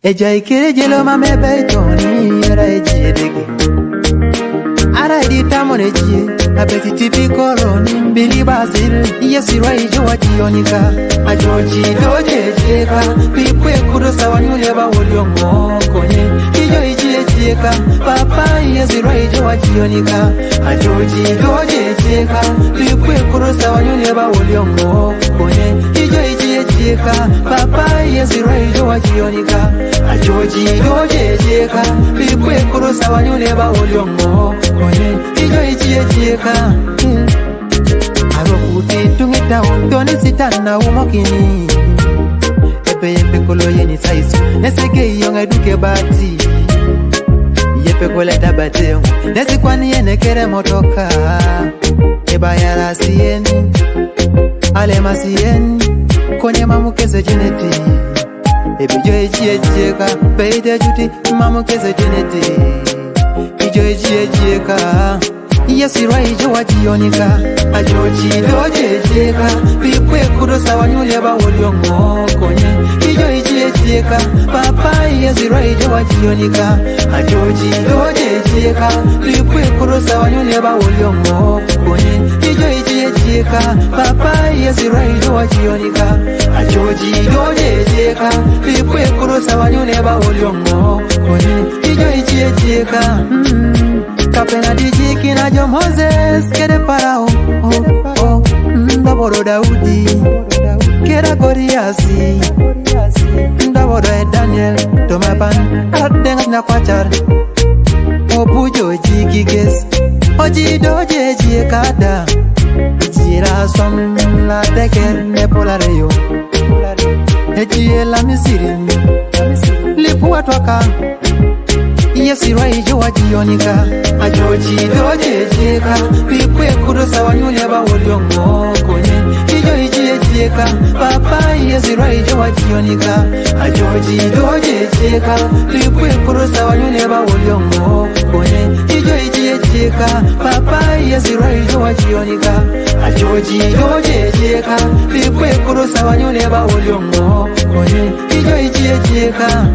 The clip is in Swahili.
Eja ikere jelo mame beitoni era ejiedege. Ara edita moneji abeti tipikoloni mbili basil yesi raijo wajionika ajoji doje jeka pipwe kudosa wanyule ba woliongo konye ijo ijieka papa yesi raijo wajionika ajoji doje jeka pipwe kudosa wanyule ba woliongo konye ijo ijieka papa yesi raijo wajionika ajoji doje jeka pipwe kudosa wanyule ba woliongo konye ijo ijieka arokuti tungita ontoni sitana umokini yepe kolo yeni saisu nesege yonga duke bati yepe kola tabate nesi kwani yene kere motoka ebayara sieni alema sieni konye mamukeze jeneti ebijo ijieka peide juti mamukeze jeneti ijo ijieka yesi raijo wajionika ajoji doje jeka pipwe kudosa wanyule ba woliongo konye ijo ijieka papa yesi raijo wajionika ajoji doje jeka pipwe kudosa wanyule ba woliongo konye ijo ijieka papa yesi raijo wajionika ajoji doje jeka pipwe kudosa wanyule ba woliongo konye ijo ijieka kapena dijiki na jo Moses kere Farao ndaboro Daudi kera Goliasi ndaboro Daniel tomapan adenga na kwachar obujo jigiges oji doje jiekada jira som la teker ne polareyo ejie la misiri lipuwa twaka yesi raijo wajionika ajoji doje jeka pipwe kudosa wanyule ba woliongo konye ijo ijieka papa yesi raijo wajionika ajoji doje jeka pipwe kudosa wanyule ba woliongo konye ijo ijieka papa yesi raijo wajionika ajoji doje jeka pipwe kudosa wanyule ba woliongo konye ijo ijieka